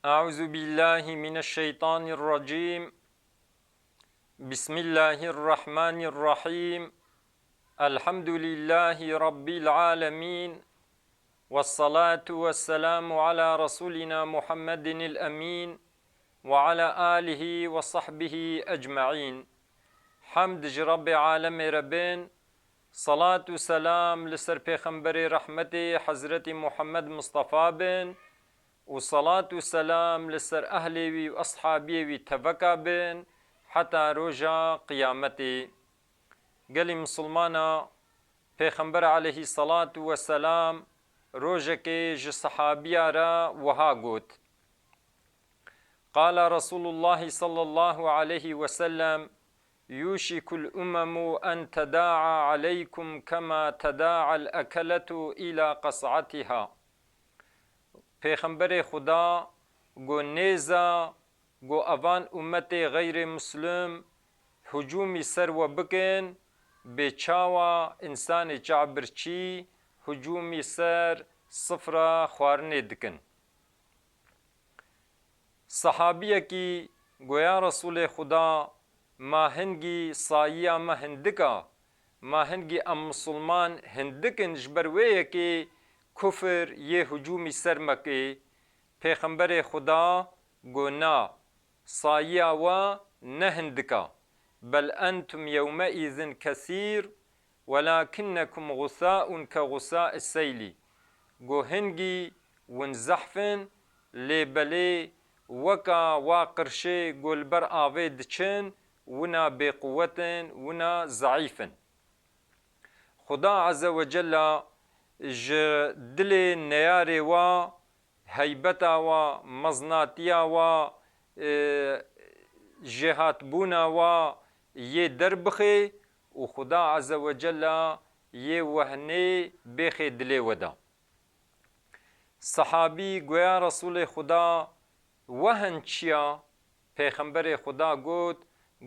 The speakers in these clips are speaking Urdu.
أعوذ بالله من الشيطان الرجيم. بسم الله الرحمن الرحيم. الحمد لله رب العالمين، والصلاة والسلام على رسولنا محمد الأمين وعلى آله وصحبه أجمعين. حمد رب عالم ربين، صلاة وسلام لسر پیغمبر رحمت حضرت محمد مصطفى بن، وصلاة وسلام لسر أهلي وأصحابي وتبكى بن حتى رجا قيامتي. قال مسلمانا پیغمبر عليه الصلاة والسلام روجك ج صحابيا را وها قوت. قال رسول الله صلى الله عليه وسلم: يوشك الأمم أن تداعى عليكم كما تداعى الأكلة إلى قصعتها. پیغمبر خدا گو نیزا گو اوان امت غیر مسلم هجومی سر و بکن بچاوا انسان جعبرچی هجومی سر صفرا خوارنه دکن. صحابیه کی گویا رسول خدا ما هنگی سایه ما هندکا ما هنگی ام مسلمان هندکن جبرویه که کفر یه هجومی سر مکه. پیغمبر خدا گونا سایه و نهندکا بل انتم یومئذ کثیر ولكنكم غثاء كغثاء السیل. گو هنگی ونزحفن لیبلی وکا واقرشه گلبر آوه دچن ونا بقوتن ونا ضعیفن. خدا عز وجل ج دل نیاره و هیبتا و مزناتیا و جهات بونا و یه در بخی و خدا عز وجل یه وهنه بخی دل ودا. صحابی گویا رسول خدا وهن چیا؟ پیغمبر خدا گوت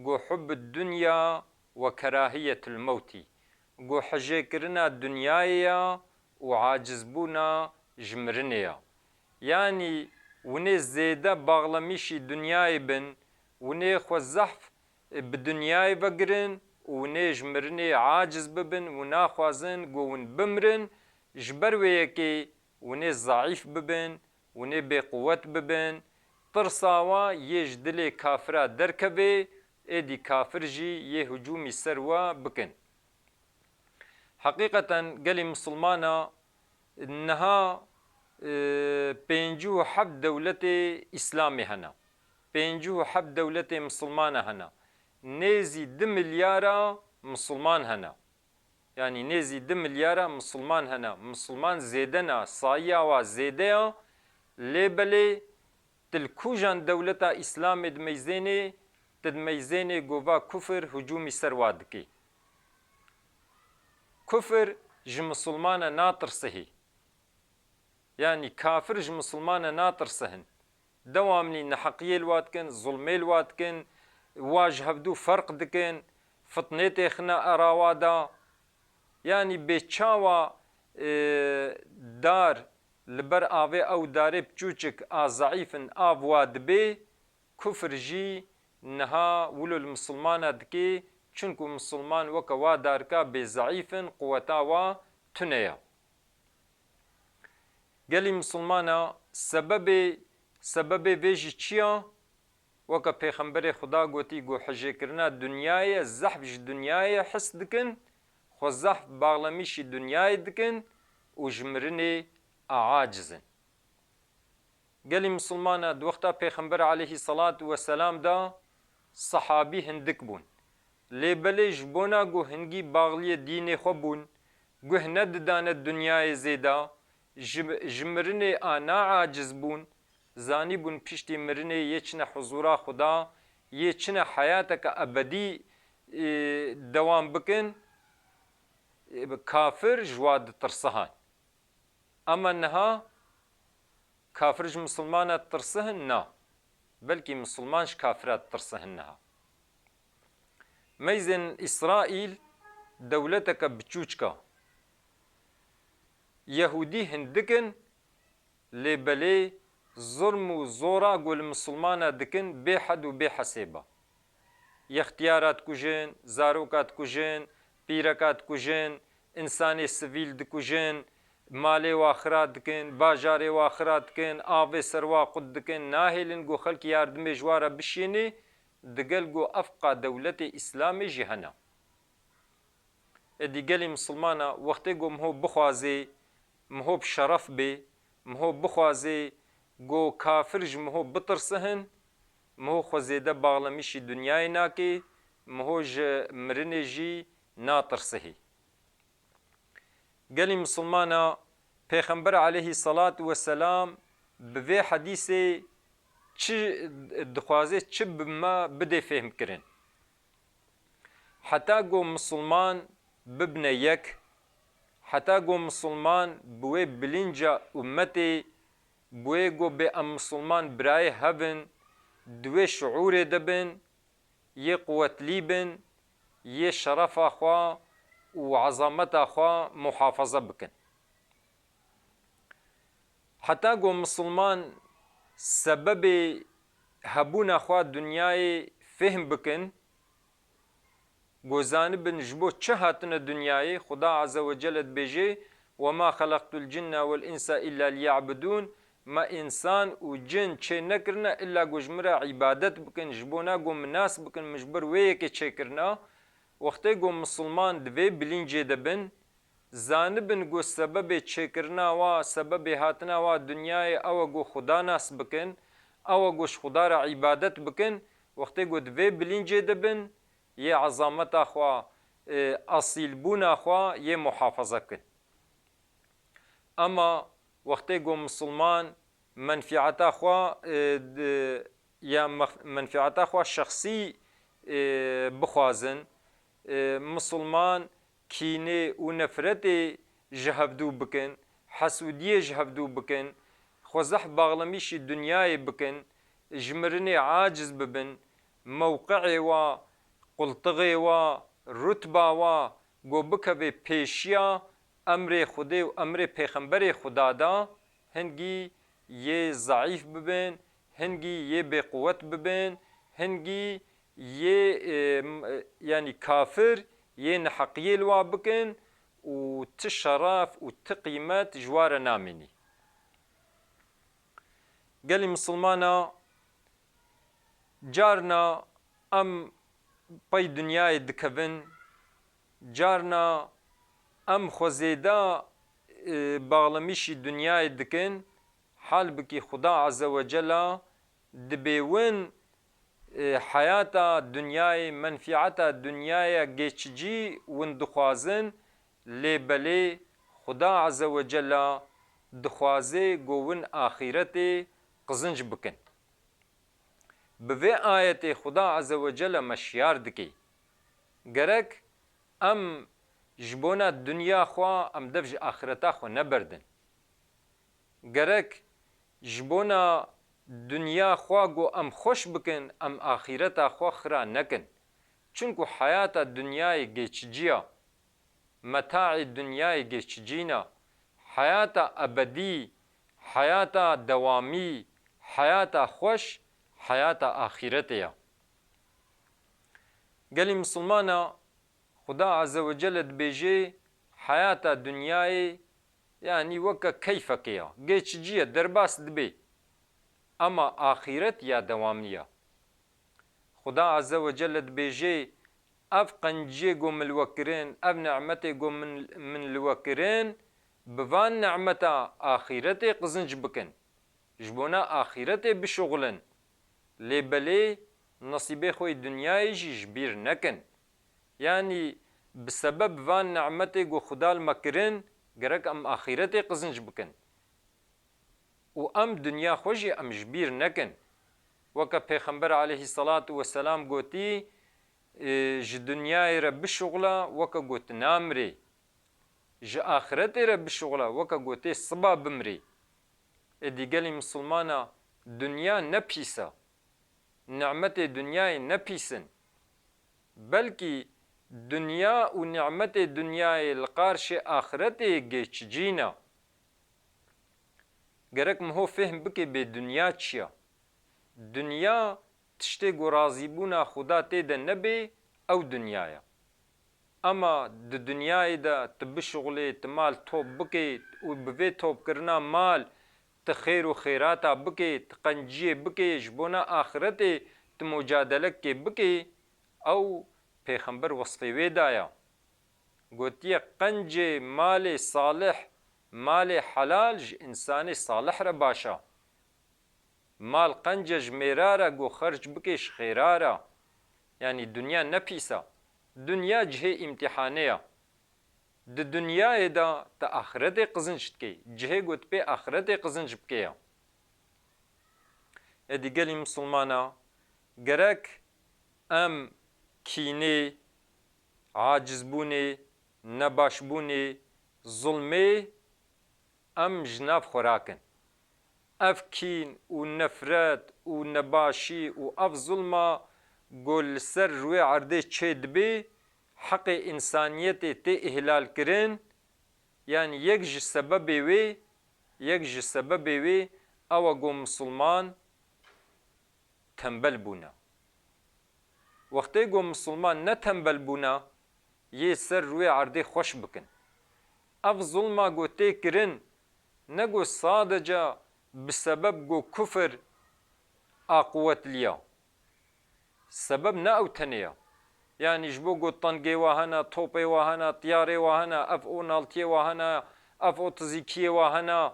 گو حب الدنیا و کراهیت الموتی. گو حجه کرنا دنیایا و عاجز بونا جمرنیا. یعنی ونه زیده باغلمیشی دنیای بن ونه خوزحف بدنیای بگرن ونه جمرنی عاجز ببن ونا خوازن گوون بمرن جبرویه که ونه ضعیف ببن ونه بقوت ببن ترساوا یه جدل کافره درکبه ایدی کافر جی یه هجومی سروا بکن. حقیقتا قال مسلمانا انها پنجو حب دولت اسلامی هنا پنجو حب دولت مسلمان هنا نزی 2 ملیارا مسلمان هنا. يعني نزی 2 ملیارا مسلمان هنا. مسلمان زیدنا سایا و زیده لیبلی تلکوجان دولت اسلام دمیزینه تدمیزینه گووا کفر هجومی سرواد کی. كفر ج مسلمان ناطر سهي، يعني كافر ج مسلمان ناطر سهن دوامني نحقية الواتكن ظلمي الواتكن واجه بدو فرق دكن فطنيتي خنا أراوادا. يعني بيتشاوا دار لبر آوي أو داري بچوچك آزعيفن آواد بي كفر جي نها ولو المسلمان دكي چونکو مسلمان وکا وا دارکا بی ضعیفن قوتا وا تنیا. گلی مسلمانا سبب ویجی چیا؟ وکا پیغمبر خدا گوتی گو حجه کرنا دنیای زحف دنیای حس دکن خو زحف باغلمیشی دنیای دکن و جمرنی عاجزن. گلی مسلمانا دوقتا پیغمبر علیه الصلاة والسلام دا صحابی هندک بون لیبلیش بونا گو هنگی باغلی دین خوبون گو هند دانه دنیای زیدا جمرنه آنا عاجز بون زانی بون پشتی مرنه یه چنه حضورا خدا یه چنه حیاتک ابدی دوام بکن کافر جواد ترسهان. اما نها کافرج مسلمانات ترسهن نه بلکه مسلمانش کافرات ترسهن نها. ميزن إسرائيل دولتك بچوچكا يهودي هندكن لبلي ظلم و زورا گل مسلمانا دکن بی حد و بی حسیبا یختیارات کجن زاروکات کجن پیرکات کجن انسانی سویل دکجن مالی و آخرات دکن باجاری و آخرات دکن آوی سروا قد دکن ناهلن گو خلق یاردم جوارا بشینی دگل گو افقا دولت اسلامی جهنم دیگلی مسلمانا وقتی گو مهو بخوازی مهو بشرف بی مهو بخوازی گو کافرج مهو بترسهن مهو خوزیده باغلمیشی دنیای ناکی مهو مرنی جی ناترسهی گلی مسلمانا پیغمبر علیه صلاة و سلام به حدیثی چی دخوازی چی بما بده فهم کرن حتی گو مسلمان ببنه یک حتی گو مسلمان بوی بلینجا امتی بوی گو به ام مسلمان برای هبن دوی شعور دبن یه قوت لیبن یه شرف آخوا و عظمت آخوا محافظه بکن حتی گو مسلمان سبب هبون آخوا دنیای فهم بکن گوزانبن جبو چه هاتن دنیای خدا عز و جل بيجي وما خلقت الجن والإنس إلا ليعبدون ما إنسان و جن چه نکرنا إلا گوجمرا عبادت بکن جبونا گو مناس بکن مجبر ویه چه کرنا وقتی گو مسلمان دوی بلینجه دبن زانبن گو سبب چه کرنا و سبب هاتنا و دنیای او گو خدا ناس بکن او گوش خدا را عبادت بکن وقتی گو دوی بلینجه دبن یه عظمت آخوا اصیل بون آخوا یه محافظه کن اما وقتی گو مسلمان منفعت آخوا یا منفعت آخوا شخصی بخوازن مسلمان کینه و نفرت جهبدو بکن حسودیه جهبدو بکن خوزح باغلمیش دنیای بکن جمرن عاجز ببن موقع و قلطغی و رتبه و گو بکوی پیشیا امر خدا و امر پیغمبر خدا دا هنگی یه ضعیف ببین هنگی یه بقوت ببین هنگی یه یعنی کافر یه نحقیه لوا بکن و تشرف و تقیمت جوار نامینی قال مسلمانا جارنا ام پای دنیای دکبن جارنا ام خوزیده باغلمیشی دنیای دکن حال بکی خدا عز و جل دبیون حیاتا دنیای منفعتا دنیای گیچجی وندخوازن لیبلی خدا عز و جل دخوازه گوون آخرت قزنج بکن به آیت خدا عز و جل مشیار دکی گرک ام جبونا دنیا خوا ام دفج آخرتا خو نبردن گرک جبونا دنیا خوا گو ام خوش بکن ام آخرتا خوا خرا نکن چونکو حیات دنیای گیچجیا متاع دنیای گیچجینا حیات ابدی حیات دوامی حیات خوش حیات آخرتیا قال مسلمانا خدا عز و جل بیجی حیات دنیای یعنی وکا کیفکیا گیچجیا درباس دبی اما آخرت یا دوامنیه خدا عز و جل بیجی اف قنجی گو ملوکرین اف نعمت گو من لوکرین بوان نعمتا آخرت قزنج بکن جبونا آخرت بشغلن لیبلی نصیبه خوی دنیای جبیر نکن یعنی بسبب وان نعمت گو خدا المکرین گرک ام آخرت قزنج بکن و ام دنیا خوشی ام جبیر نکن وکا پیغمبر علیه الصلاة والسلام گوتی ج دنیای را بشغلا وکا گوت نامری ج آخرت را بشغلا وکا گوتی صبا بمری دیگلی مسلمانا دنیا نپیسا نعمت دنیای نپیسن بلکی دنیا و نعمت دنیای القارش آخرت گیچجینا گەرەک مهۆ فهم بکێ بێ دنیا چییە دنیا تشتێک و رازیبوونا خودا تێدە نەبێ ئەو دنیایە ئەما di dinyayê de tu bişuxulê tu mal top bikê û bi vê topkirina mal tu xêr û xêrata bikê tu qenciyê bikê ji bona axiretê tu mucadelekê bikê ew pêxember wesfê wê daye gotiye qencê malê salih malê helal ji însanê salih re baş e mal qence ji mêra re got xerc bikê ji xêra re yanî dunya ne pîs e Dünya cihê îmtîhanê ye. Di dunyayê de te axiretê qizinc dikê. Cihê got pê axiretê qizinc bikê ye. Êdî gelî musulmana gerek em kînê, acizbûnê, nebaşbûnê, zulmê em ji nav xwe rakin. Ev kîn û nefret û nebaşî û ev zulma گل سر روی عرضه چه دبی حق انسانیت تی احلال کرن یعنی یک ج سبب وی او گو مسلمان تنبل بونا وقتی گو مسلمان نه تنبل بونا یه سر روی عرضه خوش بکن اف ظلما گو تی کرن نگو صادجا بسبب گو کفر اقوت لیا سبب نه او تنیا یعنی جبو گو طنگی وهنا توپی وهنا طیاری وهنا اف او نالتی وهنا اف او تزیکی وهنا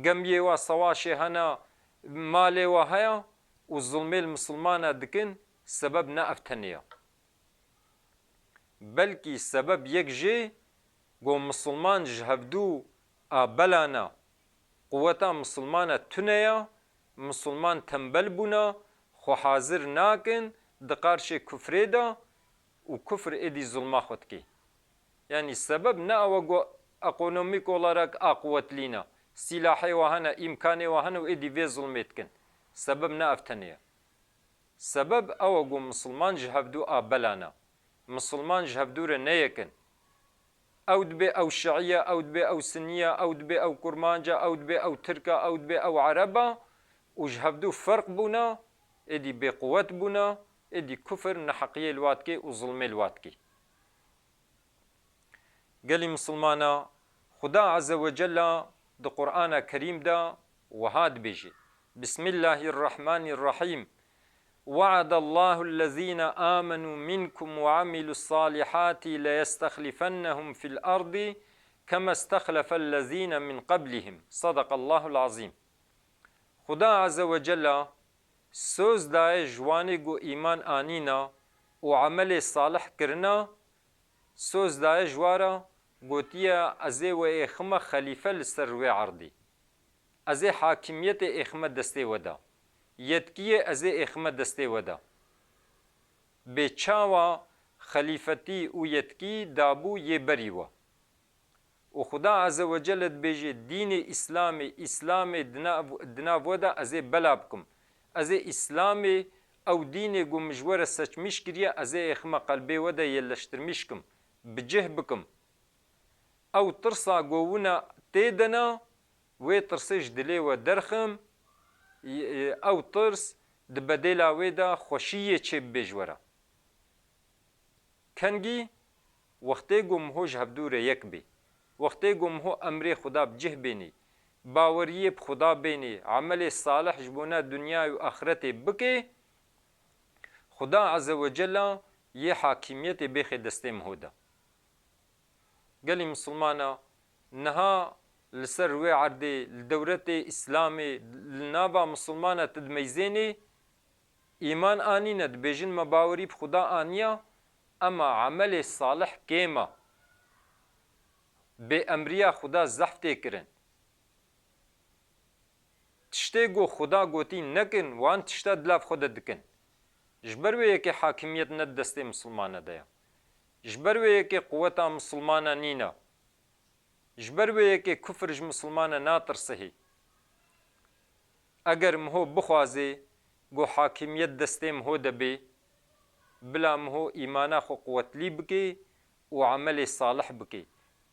گمی و سواشی هنا مالی وهیا و ظلمی المسلمان دکن سبب نه اف تنیا بلکی سبب یک جی گو مسلمان جهبدو بلانا قوتا مسلمان تنیا مسلمان تنبل بونا خو حاضر ناکن د قارش کفر دا و کفر ادی ظلما خود کی یعنی سبب نه او اقونومیک olarak اقوت لینا سلاحی وهنا امکانی وهنا و ادی وی ظلمت کن سبب نه افتنیه سبب او گو مسلمان جهبدو بلانا مسلمان جهبدو ر نه یکن او دبی او شیعیه او دبی او سنیه او دبی او کرمانجا او دبی او ترکا او دبی او عربا و جهبدو فرق بونا ادی بقوت بونا ادی کفر نحقیه الواتکی و ظلم الواتکی قال مسلمانا خدا عز وجل د قرآن کریم دا وهاد بيجي بسم الله الرحمن الرحيم وعد الله الذين آمنوا منكم وعملوا الصالحات ليستخلفنهم في الأرض كما استخلف الذين من قبلهم صدق الله العظيم خدا عز وجل سوز دای جوانی گو ایمان آنینا و عمل صالح کرنا سوز دای جوارا گوتیا ازی و اخمه خلیفه لسر و عرضی ازی حاکمیت اخمه دسته ودا یتکیه ازی اخمه دسته ودا بچاوا خلیفتی و یتکی دابو یه بریوه و خدا عز وجل بیجه دین اسلام دنا ودا ازی بلا بکم از اسلامی او دین گو مجور سچمیش کریه از اخمه قلبی ودا یلشترمیش کم بجه بکم او ترسا گوونا تیدنا و ترسش دلی و درخم او ترس دبدیلا ودا خوشیه چه بجوره کنگی وقتی گو مهو جهبدور یک بی وقتی گو مهو امر خدا بجه بینی باوریه بخدا بینی عمل صالح جبونا دنیا و آخرت بکی خدا عز وجل یه حاکمیت بخی دسته مهوده قالی مسلمانا نها لسر وی عرده لدورت اسلامی لنابا مسلمانا تدمیزینی ایمان آنی ند بیجن مباوری بخدا آنیا اما عمل صالح کیما به امریا خدا زحفته کرن تشتی گو خدا گوتی نکن وان تشتا دلاف خود دکن جبر وی که حاکمیت ند دسته مسلمانه دیا جبر وی که قوتا مسلمانه نینا جبر وی که کفرج مسلمانه ناتر صحی اگر مهو بخوازی گو حاکمیت دسته مهو دبی بلا مهو ایمانا خو قوت لی بکی و عمل صالح بکی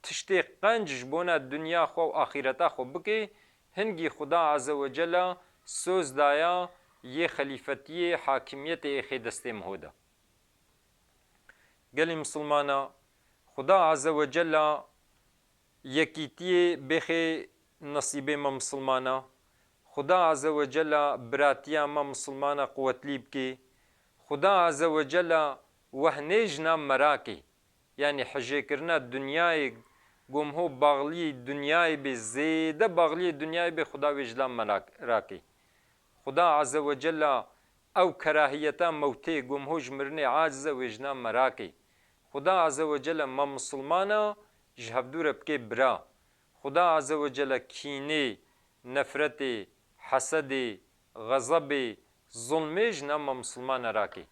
تشتی قنج جبونا دنیا خو و آخرتا خو بکی هنگی خدا عز و جل سوز دایا یه خلیفتی حاکمیت ایخی دسته مهودا گلی مسلمانا خدا عز و جل یکیتی بخی نصیب ما مسلمانا خدا عز و جل براتیا ما مسلمانا قوت لیب کی خدا عز و جل وهنیجنا مراکی یعنی حجه کرنا دنیای گم هو باغلی دنیای به زیده باغلی دنیای به خدا وجلان مراکی خدا عز و جل او کراهیتا موتی گم هو جمرنی عاجز وجنا مراکی خدا عز و جل ما مسلمانا جهبدور بکی برا خدا عز و جل کینه نفرت حسد غضب ظلمش نما مسلمان راکی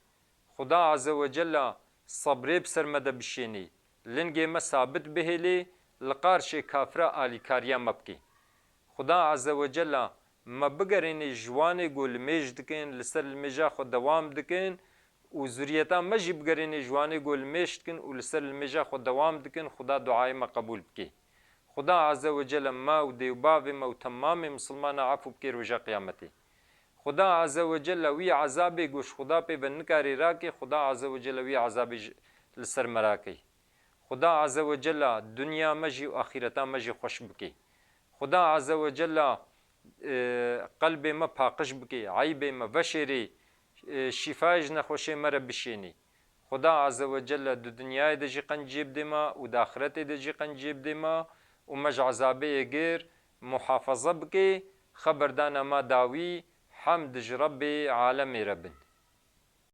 خدا عز و جل صبر بسر مده بشینی لنگی ما ثابت بهلی لقارش کافره آلی کاریا مبکی خدا عز و جل ما بگرین جوان گل میج دکن لسر المجا خود دوام دکن و ذریتا مجی بگرین جوان گل میج دکن و لسر المجا خود دوام دکن خدا دعای ما قبول بکی خدا عز و جل ما و دیوباو ما و تمام مسلمان عفو بکی روژا قیامتی خدا عز و جل وی عذاب گوش خدا پی بنکاری راکی خدا عز و جل وی عذاب لسر مراکی خدا عز و جل دنیا مجی و آخرتا مجی خوش بکی خدا عز و جل قلب ما پاقش بکی عیب ما وشری شفایج نخوشی مر بشینی خدا عز و جل دو دنیای دجی قنجیب دیما و دا آخرت دجی قنجیب دیما و مج عذابه گیر محافظه بکی خبردان ما داوی حمد رب عالم ربن